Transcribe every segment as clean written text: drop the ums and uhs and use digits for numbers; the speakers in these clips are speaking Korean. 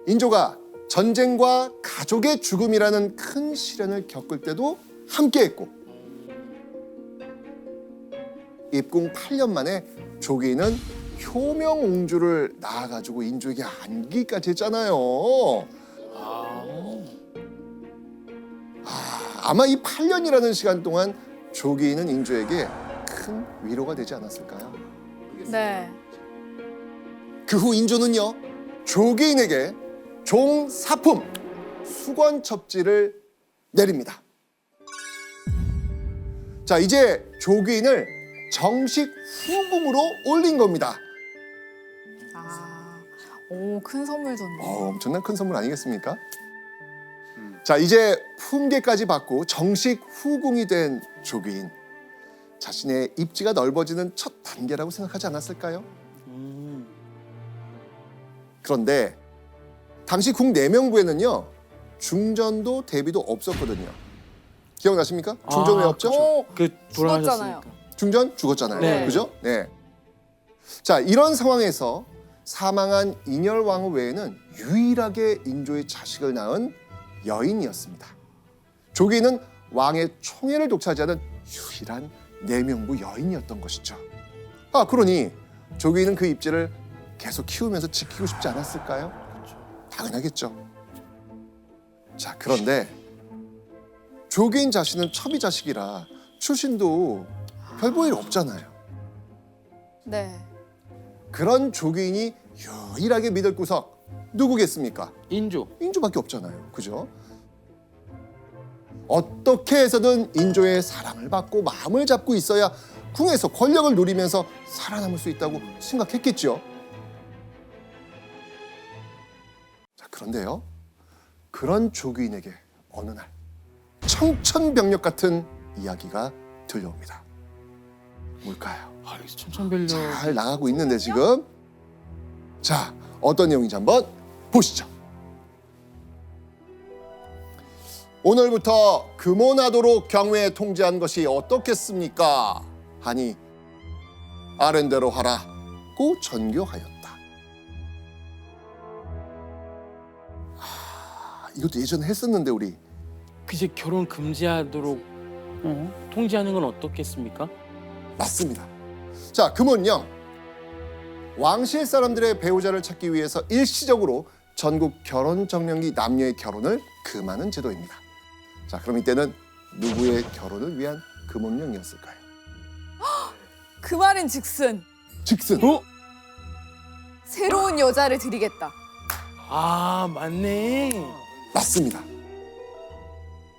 인조가 전쟁과 가족의 죽음이라는 큰 시련을 겪을 때도 함께했고 입궁 8년 만에 조기는 효명옹주를 낳아가지고 인조에게 안기까지 했잖아요. 아마 이 8년이라는 시간 동안 조기는 인조에게 큰 위로가 되지 않았을까요? 네. 그 후 인조는요, 조기인에게 종사품 수건첩지를 내립니다. 자, 이제 조기인을 정식 후궁으로 올린 겁니다. 오, 큰 선물 줬네. 엄청난 큰 선물 아니겠습니까? 자, 이제 품계까지 받고 정식 후궁이 된 조기인. 자신의 입지가 넓어지는 첫 단계라고 생각하지 않았을까요? 그런데 당시 궁 내명부에는요, 중전도 대비도 없었거든요. 기억나십니까? 중전 왜 없죠? 그 죽었잖아요. 중전 죽었잖아요. 네. 그죠? 네. 자, 이런 상황에서 사망한 인열왕후 외에는 유일하게 인조의 자식을 낳은 여인이었습니다. 조기는 왕의 총애를 독차지하는 유일한 내명부 여인이었던 것이죠. 그러니 조기는 그 입지를 계속 키우면서 지키고 싶지 않았을까요? 당연하겠죠. 자, 그런데 조기인 자신은 첩이 자식이라 출신도 별 볼 일 없잖아요. 네. 그런 조기인이 유일하게 믿을 구석 누구겠습니까? 인조. 인조밖에 없잖아요. 그죠? 어떻게 해서든 인조의 사랑을 받고 마음을 잡고 있어야 궁에서 권력을 누리면서 살아남을 수 있다고 생각했겠죠. 자, 그런데요. 그런 조기인에게 어느 날 청천벽력 같은 이야기가 들려옵니다. 뭘까요? 천천별력. 잘 나가고 있는데 지금. 자, 어떤 내용인지 한번 보시죠. 오늘부터 금오나도로 경외에 통제한 것이 어떻겠습니까? 하니 아랜대로 하라고 전교하였다. 이것도 예전에 했었는데 우리. 이제 결혼 금지하도록 통지하는 건 어떻겠습니까? 맞습니다. 자, 금은령 왕실 사람들의 배우자를 찾기 위해서 일시적으로 전국 결혼 정년기 남녀의 결혼을 금하는 제도입니다. 자, 그럼 이때는 누구의 결혼을 위한 금은령이었을까요? 그 말인 즉슨 즉슨 새로운 여자를 드리겠다. 아, 맞네. 맞습니다.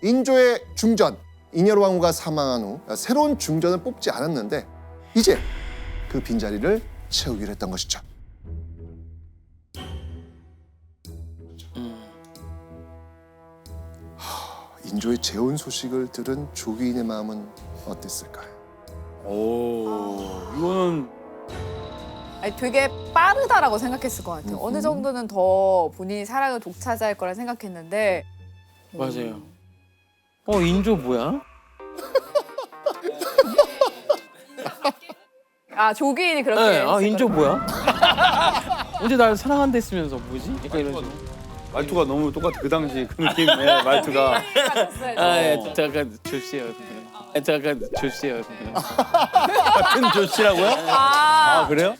인조의 중전 인열왕후가 사망한 후 새로운 중전을 뽑지 않았는데 이제 그 빈자리를 채우기로 했던 것이죠. 인조의 재혼 소식을 들은 조기인의 마음은 어땠을까요? 이거는 아니, 되게 빠르다라고 생각했을 것 같아요. 어느 정도는 더 본인이 사랑을 독차지할 거라 생각했는데. 맞아요. 인조 뭐야? 조기인이 그렇게. 네, 했을 인조 거예요. 뭐야? 언제 날 사랑한다 했으면서 뭐지? 약간 이런 식으로. 말투가 너무 똑같아. 그 당시 그 느낌의 말투가. 잠깐 조씨예요. 잠깐 조씨예요. 같은 조씨라고요? 그래요?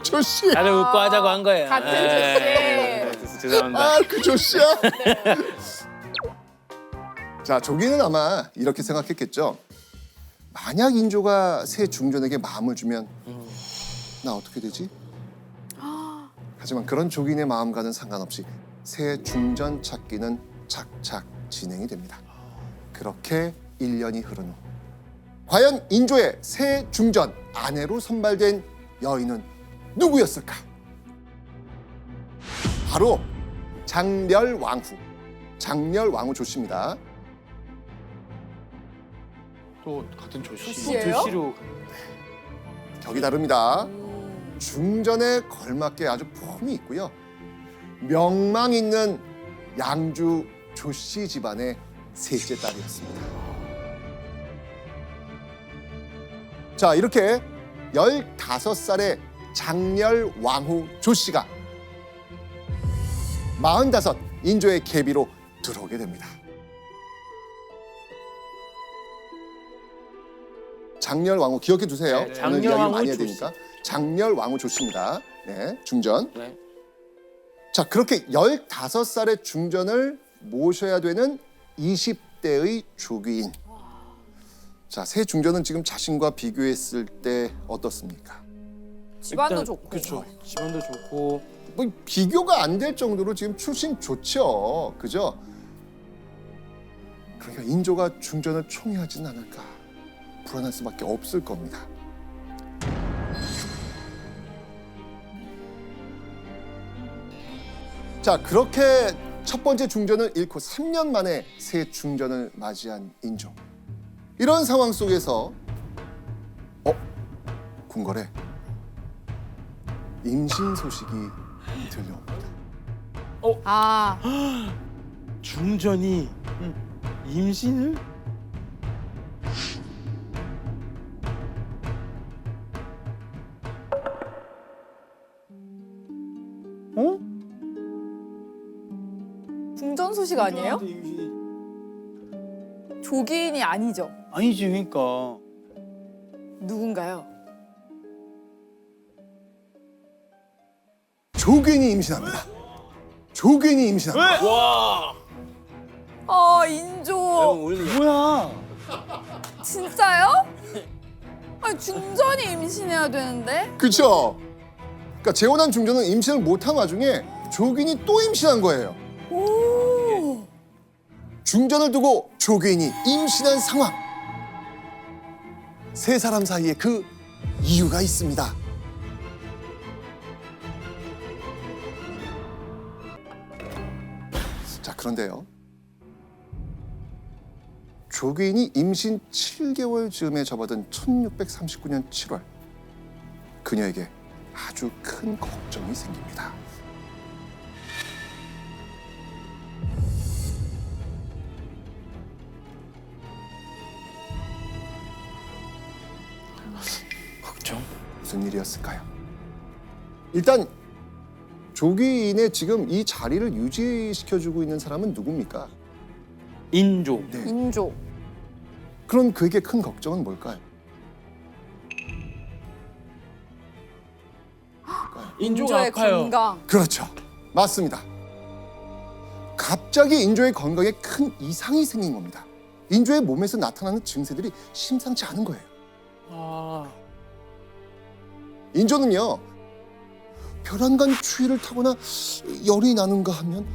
조씨. 나를 웃고 하자고 한 거예요. 같은 조씨. 죄송합니다. 그 조씨야. 자, 조기는 아마 이렇게 생각했겠죠. 만약 인조가 새 중전에게 마음을 주면 나 어떻게 되지? 하지만 그런 조기인의 마음과는 상관없이 새 중전 찾기는 착착 진행이 됩니다. 그렇게 1년이 흐른 후 과연 인조의 새 중전 아내로 선발된 여인은 누구였을까? 바로 장렬왕후 조씨입니다. 또 같은 조씨. 조씨예요? 조씨로. 격이 다릅니다. 중전에 걸맞게 아주 폼이 있고요. 명망 있는 양주 조씨 집안의 셋째 딸이었습니다. 자, 이렇게 15살의 장렬왕후 조씨가 45 인조의 계비로 들어오게 됩니다. 장렬왕후 기억해 두세요. 네, 오늘 장렬왕후 이야기를 많이 해야 조씨. 되니까. 장렬왕후 조씨입니다. 네, 중전. 네. 자, 그렇게 15살의 중전을 모셔야 되는 20대의 조귀인. 자, 새 중전은 지금 자신과 비교했을 때 어떻습니까? 집안도 일단, 좋고. 그렇죠. 집안도 좋고. 뭐 비교가 안 될 정도로 지금 출신 좋죠. 그죠? 그러니까 인조가 중전을 총애하지는 않을까. 불안할 수밖에 없을 겁니다. 자, 그렇게 첫 번째 중전을 잃고 3년 만에 새 중전을 맞이한 인조. 이런 상황 속에서 궁궐에 임신 소식이 들려옵니다. 아, 중전이 임신을? 어? 중전 소식 아니에요? 조기인이 아니죠. 아니지 그러니까. 누군가요? 조괜히 임신합니다. 조괜히 임신합니다. 와. 인조. 뭐야? 진짜요? 아니, 중전이 임신해야 되는데? 그렇죠? 그러니까 재혼한 중전은 임신을 못한 와중에 조균이 또 임신한 거예요. 오. 중전을 두고 조균이 임신한 상황. 세 사람 사이에 그 이유가 있습니다. 자, 그런데요. 조균이 임신 7개월 즈음에 접어든 1639년 7월 그녀에게 아주 큰 걱정이 생깁니다. 걱정. 무슨 일이었을까요? 일단 조귀인의 지금 이 자리를 유지시켜주고 있는 사람은 누굽니까? 인조. 네. 인조. 그럼 그에게 큰 걱정은 뭘까요? 인조가 인조의 아파요. 건강. 그렇죠. 맞습니다. 갑자기 인조의 건강에 큰 이상이 생긴 겁니다. 인조의 몸에서 나타나는 증세들이 심상치 않은 거예요. 아. 인조는요, 벼랑간 추위를 타거나 열이 나는가 하면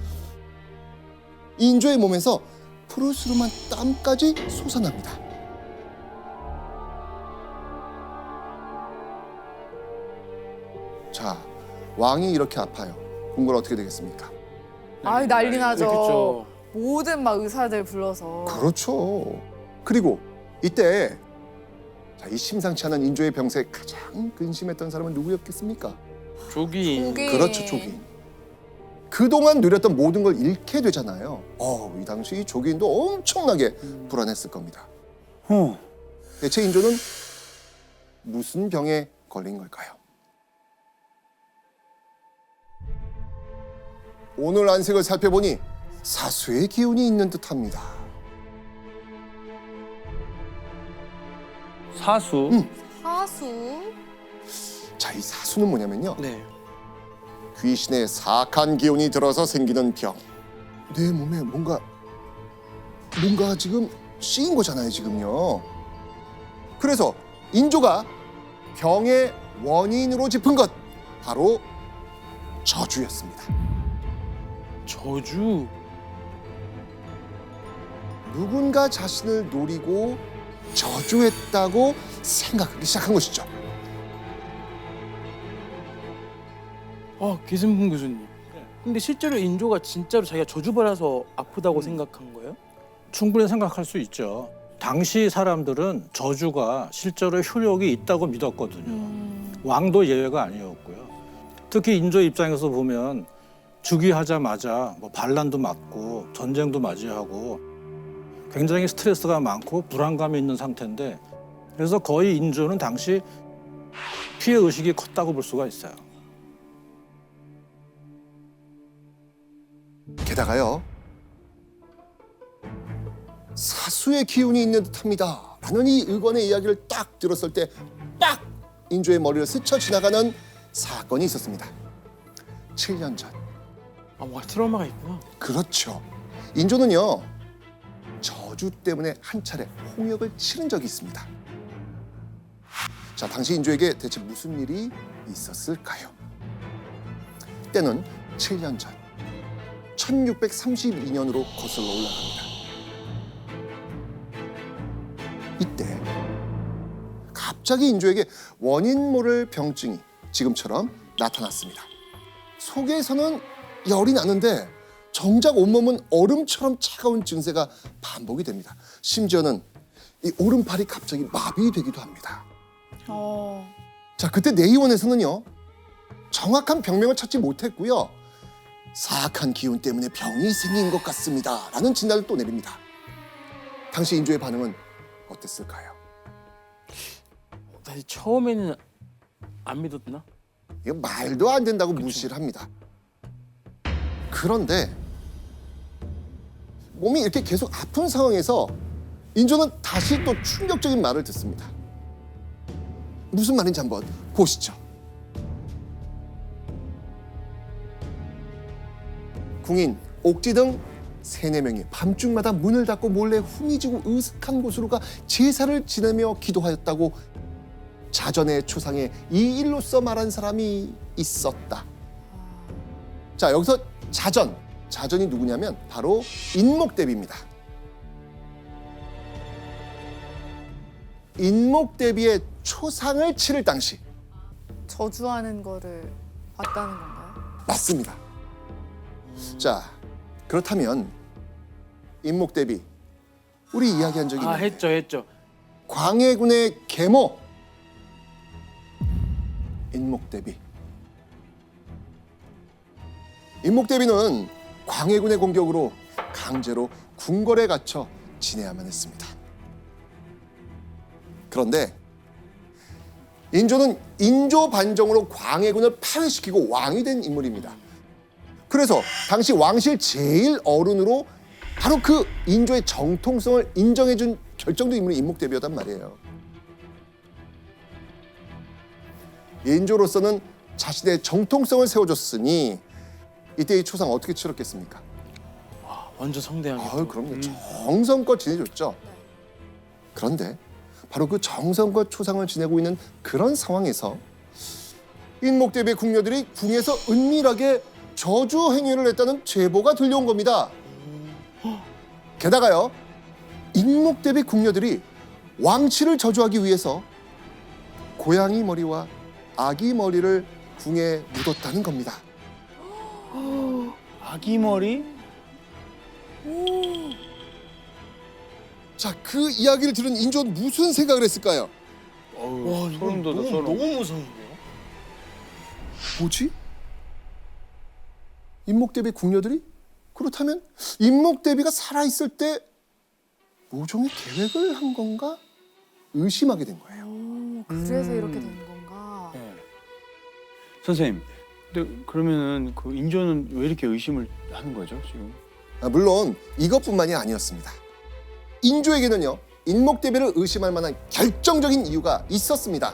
인조의 몸에서 푸르스름한 땀까지 솟아납니다. 자, 왕이 이렇게 아파요. 궁궐 어떻게 되겠습니까? 아이, 난리 나죠. 그렇죠. 모든 막 의사들 불러서. 그렇죠. 그리고 이때 자, 이 심상치 않은 인조의 병세에 가장 근심했던 사람은 누구였겠습니까? 조기. 조기. 그렇죠, 조기인. 그동안 누렸던 모든 걸 잃게 되잖아요. 이 당시 이 조기인도 엄청나게 불안했을 겁니다. 대체 인조는 무슨 병에 걸린 걸까요? 오늘 안색을 살펴보니 사수의 기운이 있는 듯합니다. 사수. 사수. 자, 이 사수는 뭐냐면요. 네. 귀신의 사악한 기운이 들어서 생기는 병. 내 몸에 뭔가 지금 씌인 거잖아요, 지금요. 그래서 인조가 병의 원인으로 짚은 것 바로 저주였습니다. 저주. 누군가 자신을 노리고 저주했다고 생각하기 시작한 것이죠. 계승분 교수님. 근데 실제로 인조가 진짜로 자기가 저주받아서 아프다고 생각한 거예요? 충분히 생각할 수 있죠. 당시 사람들은 저주가 실제로 효력이 있다고 믿었거든요. 왕도 예외가 아니었고요. 특히 인조 입장에서 보면 즉위하자마자 뭐 반란도 맞고 전쟁도 맞이하고 굉장히 스트레스가 많고 불안감이 있는 상태인데 그래서 거의 인조는 당시 피해 의식이 컸다고 볼 수가 있어요. 게다가요, 사수의 기운이 있는 듯합니다 라는 이 의관의 이야기를 딱 들었을 때 빡! 인조의 머리를 스쳐 지나가는 사건이 있었습니다. 7년 전. 아, 뭔가 트라우마가 있구나. 그렇죠. 인조는요, 저주 때문에 한 차례 홍역을 치른 적이 있습니다. 자, 당시 인조에게 대체 무슨 일이 있었을까요? 때는 7년 전 1632년으로 거슬러 올라갑니다. 이때 갑자기 인조에게 원인 모를 병증이 지금처럼 나타났습니다. 속에서는 열이 나는데 정작 온몸은 얼음처럼 차가운 증세가 반복이 됩니다. 심지어는 이 오른팔이 갑자기 마비되기도 합니다. 자, 그때 내의원에서는요, 정확한 병명을 찾지 못했고요, 사악한 기운 때문에 병이 생긴 것 같습니다 라는 진단을 또 내립니다. 당시 인조의 반응은 어땠을까요? 사실 처음에는 안 믿었나? 이거 말도 안 된다고 무시를 합니다. 그런데 몸이 이렇게 계속 아픈 상황에서 인조는 다시 또 충격적인 말을 듣습니다. 무슨 말인지 한번 보시죠. 궁인, 옥지 등 3-4명이 밤중마다 문을 닫고 몰래 훈이지고 으슥한 곳으로 가 제사를 지내며 기도하였다고 자전의 초상에 이 일로써 말한 사람이 있었다. 자, 여기서 자전이 누구냐면 바로 인목대비입니다. 인목대비의 초상을 치를 당시. 저주하는 거를 봤다는 건가요? 맞습니다. 자, 그렇다면 인목대비, 우리 이야기한 적이 아, 있는데 했죠. 광해군의 계모 인목대비. 인목대비는 광해군의 공격으로 강제로 궁궐에 갇혀 지내야만 했습니다. 그런데 인조는 인조 반정으로 광해군을 파회시키고 왕이 된 인물입니다. 그래서 당시 왕실 제일 어른으로 바로 그 인조의 정통성을 인정해준 결정적 인물이 인목대비였단 말이에요. 인조로서는 자신의 정통성을 세워줬으니 이때 이 초상 어떻게 치렀겠습니까? 완전 성대하게. 아유, 그럼요. 정성껏 지내줬죠. 그런데 바로 그 정성껏 초상을 지내고 있는 그런 상황에서 인목대비의 궁녀들이 궁에서 은밀하게 저주 행위를 했다는 제보가 들려온 겁니다. 게다가요, 인목대비 궁녀들이 왕치를 저주하기 위해서 고양이 머리와 아기 머리를 궁에 묻었다는 겁니다. 아기 머리? 자, 그 이야기를 들은 인조는 무슨 생각을 했을까요? 어우, 소름 돋아, 소름. 너무 무서운데요? 뭐지? 인목대비 궁녀들이? 그렇다면 인목대비가 살아있을 때 모종의 계획을 한 건가? 의심하게 된 거예요. 그래서 이렇게 된 건가? 네. 선생님, 근데 그러면은 그 인조는 왜 이렇게 의심을 하는 거죠, 지금? 물론 이것뿐만이 아니었습니다. 인조에게는요, 인목대비를 의심할 만한 결정적인 이유가 있었습니다.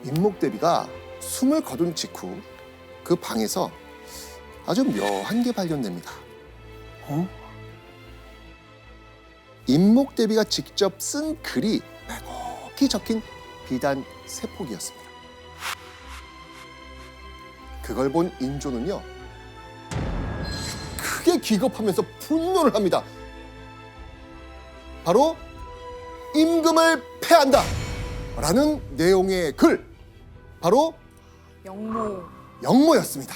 인목대비가 숨을 거둔 직후 그 방에서 아주 묘한 게 발견됩니다. 인목대비가 직접 쓴 글이 빼곡히 적힌 비단 3폭이었습니다. 그걸 본 인조는요, 크게 기겁하면서 분노를 합니다. 바로 임금을 패한다 라는 내용의 글, 바로 영모였습니다.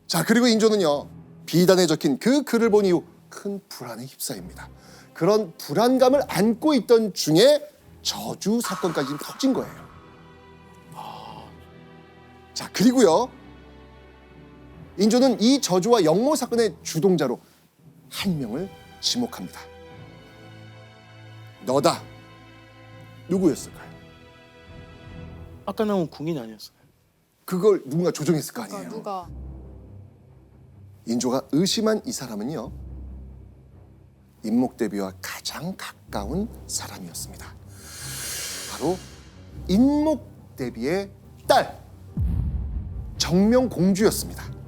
자, 그리고 인조는요, 비단에 적힌 그 글을 본 이후 큰 불안에 휩싸입니다. 그런 불안감을 안고 있던 중에 저주 사건까지 터진 거예요. 자, 그리고요, 인조는 이 저주와 영모 사건의 주동자로 한 명을 지목합니다. 너다. 누구였을까요? 아까 나온 궁인 아니었어요? 그걸 누군가 조종했을 거 아니에요. 누가? 인조가 의심한 이 사람은요, 인목대비와 가장 가까운 사람이었습니다. 바로 인목대비의 딸 정명공주였습니다.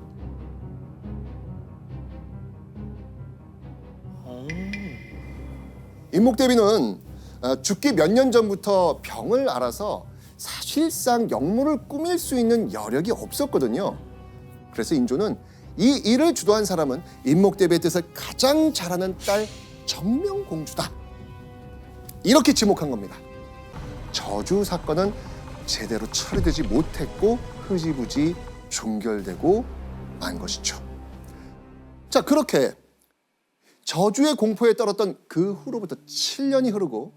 인목대비는 죽기 몇 년 전부터 병을 앓아서 사실상 역모를 꾸밀 수 있는 여력이 없었거든요. 그래서 인조는 이 일을 주도한 사람은 인목대비의 뜻을 가장 잘하는 딸 정명공주다, 이렇게 지목한 겁니다. 저주 사건은 제대로 처리되지 못했고 흐지부지 종결되고 만 것이죠. 자, 그렇게 저주의 공포에 떨었던 그 후로부터 7년이 흐르고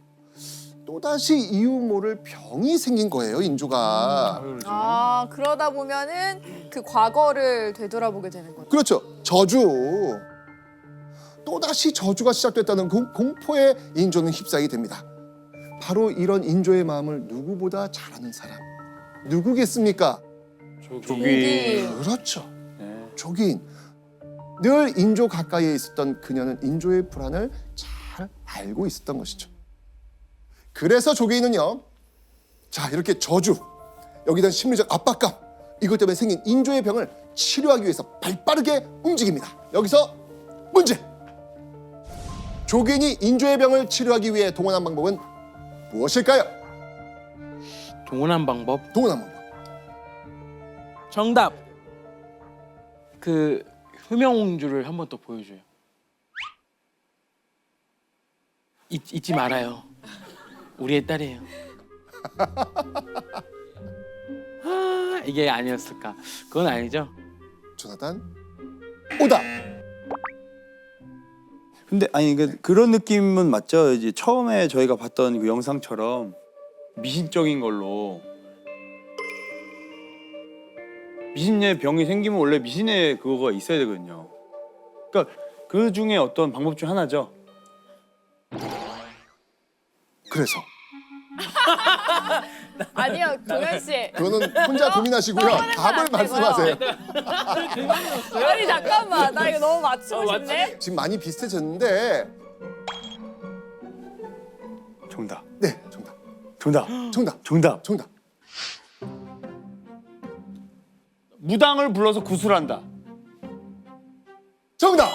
또다시 이유 모를 병이 생긴 거예요, 인조가. 아, 그러다 보면은 그 과거를 되돌아보게 되는 거죠. 그렇죠. 저주. 또다시 저주가 시작됐다는 그 공포에 인조는 휩싸이게 됩니다. 바로 이런 인조의 마음을 누구보다 잘 아는 사람, 누구겠습니까? 조기. 그렇죠. 네. 조기인. 늘 인조 가까이에 있었던 그녀는 인조의 불안을 잘 알고 있었던 것이죠. 그래서 조기인은요, 자, 이렇게 저주, 여기에 대한 심리적 압박감, 이것 때문에 생긴 인조의 병을 치료하기 위해서 발빠르게 움직입니다. 여기서 문제! 조기인이 인조의 병을 치료하기 위해 동원한 방법은 무엇일까요? 동원한 방법. 동원한 방법. 정답. 그 효명공주를 한 번 더 보여줘요. 잊지 말아요. 우리의 딸이에요. 아, 이게 아니었을까? 그건 아니죠. 조나단, 오답! 근데 아니 그런 느낌은 맞죠. 이제 처음에 저희가 봤던 그 영상처럼 미신적인 걸로 미신의 병이 생기면 원래 미신의 그거가 있어야 되거든요. 그러니까 그 중에 어떤 방법 중 하나죠. 그래서 아니요, 동현 씨. 그거는 혼자 고민하시고요. 답을 말씀하세요. 아니 잠깐만, 나 이거 너무 맞추고 싶네. 지금 많이 비슷해졌는데, 정답. 네, 정답. 정답. 정답. 정답. 정답. 무당을 불러서 구술한다. 정답.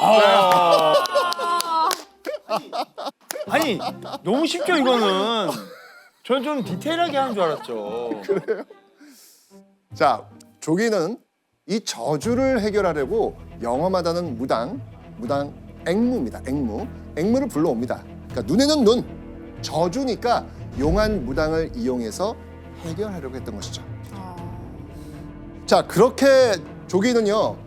아니 너무 쉽죠 이거는. 저는 좀 디테일하게 하는 줄 알았죠. 자, 조기는 이 저주를 해결하려고 영험하다는 무당 앵무입니다. 앵무를 불러옵니다. 그러니까 눈에는 눈, 저주니까 용한 무당을 이용해서 해결하려고 했던 것이죠. 자, 그렇게 조기는요,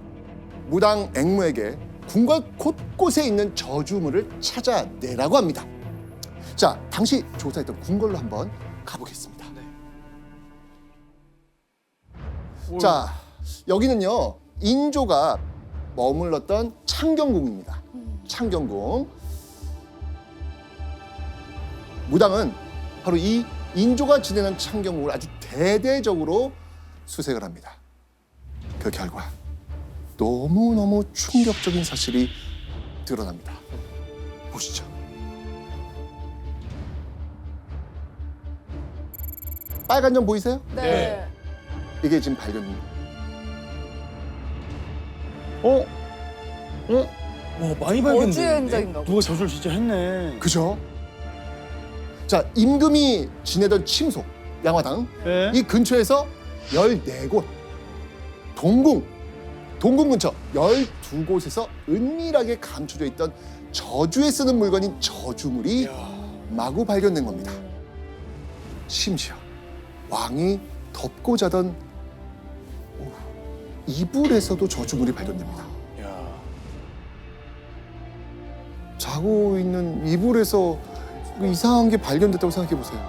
무당 앵무에게 궁궐 곳곳에 있는 저주물을 찾아내라고 합니다. 자, 당시 조사했던 궁궐로 한번 가보겠습니다. 자, 여기는요, 인조가 머물렀던 창경궁입니다. 창경궁. 무당은 바로 이 인조가 지내는 창경궁을 아주 대대적으로 수색을 합니다. 그 결과 너무너무 충격적인 사실이 드러납니다. 보시죠. 빨간 점 보이세요? 네. 이게 지금 발견입니다. 와 많이 어주 발견돼. 흔적인가 보다. 누가 저주를 진짜 했네. 그죠? 자, 임금이 지내던 침소, 양화당, 네? 이 근처에서 14곳, 동궁 근처 12곳에서 은밀하게 감춰져 있던 저주에 쓰는 물건인 저주물이 마구 발견된 겁니다. 심지어 왕이 덮고 자던 이불에서도 저주물이 발견됩니다. 야. 자고 있는 이불에서 이상한 게 발견됐다고 생각해 보세요.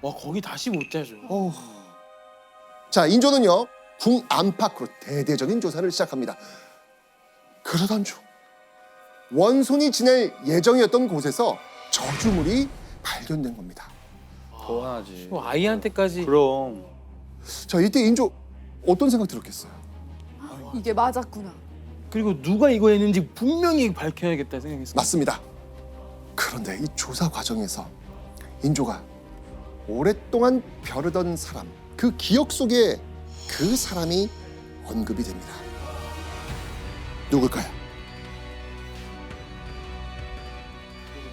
와, 거기 다시 못 자죠. 자, 인조는요, 궁 안팎으로 대대적인 조사를 시작합니다. 그러던 중 원손이 지낼 예정이었던 곳에서 저주물이 발견된 겁니다. 더 화나지. 아이한테까지 그럼. 자, 이때 인조 어떤 생각 들었겠어요? 이게 맞았구나. 그리고 누가 이거 했는지 분명히 밝혀야겠다 생각했어요. 맞습니다. 그런데 이 조사 과정에서 인조가 오랫동안 벼르던 사람, 그 기억 속에 그 사람이 언급이 됩니다. 누굴까요?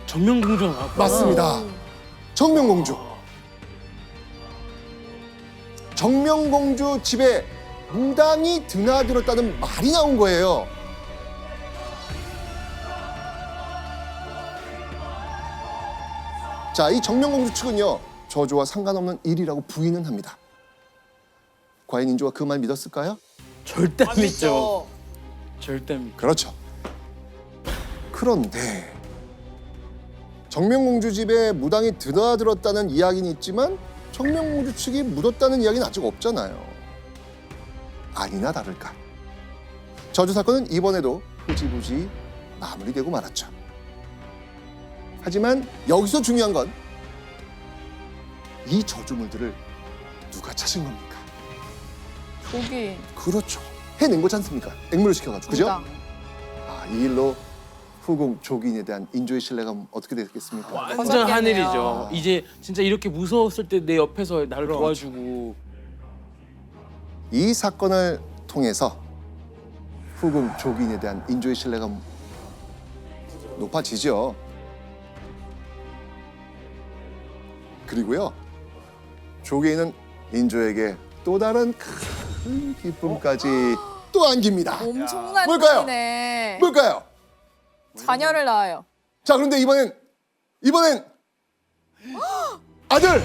전명공주가 나왔구나. 맞습니다. 정명공주. 정명공주 집에 무당이 드나들었다는 말이 나온 거예요. 자, 이 정명공주 측은요, 저주와 상관없는 일이라고 부인은 합니다. 과연 인조가 그 말 믿었을까요? 절대 안 믿죠. 절대 안 믿죠. 그렇죠. 그런데 정명공주 집에 무당이 드나들었다는 이야기는 있지만 정명공주 측이 묻었다는 이야기는 아직 없잖아요. 아니나 다를까. 저주 사건은 이번에도 흐지부지 마무리되고 말았죠. 하지만 여기서 중요한 건 이 저주물들을 누가 찾은 겁니까? 조기. 그렇죠. 해낸 거지 않습니까? 액물을 시켜가지고. 그죠? 무당. 아, 이 일로 후궁 조기인에 대한 인조의 신뢰가 어떻게 됐겠습니까? 완전 어떻겠네요. 하늘이죠. 이제 진짜 이렇게 무서웠을 때 내 옆에서 나를 도와주고. 이 사건을 통해서 후궁 조기인에 대한 인조의 신뢰가 높아지죠. 그리고요, 조기인은 인조에게 또 다른 큰 기쁨까지 또 안깁니다. 엄청난 뭘까요? 일이네. 뭘까요? 자녀를 낳아요. 자, 그런데 이번엔 아들!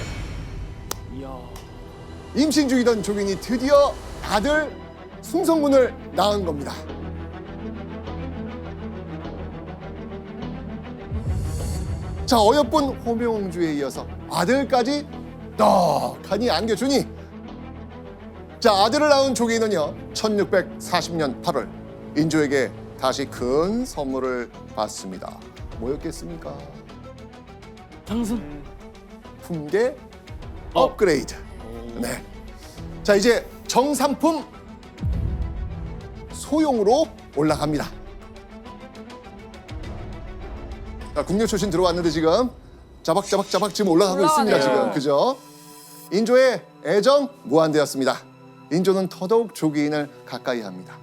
이야. 임신 중이던 조기인이 드디어 아들 숭성군을 낳은 겁니다. 자, 어여쁜 호명공주에 이어서 아들까지 떡하니 안겨주니, 자, 아들을 낳은 조기인은요 1640년 8월 인조에게 다시 큰 선물을 받습니다. 뭐였겠습니까? 당선. 품계 업그레이드. 네. 자, 이제 정삼품 소용으로 올라갑니다. 자, 국력 초신 들어왔는데 지금 자박자박 지금 올라가고 있습니다. 올라가네요. 지금 그죠? 인조의 애정 무한대였습니다. 인조는 더더욱 조기인을 가까이 합니다.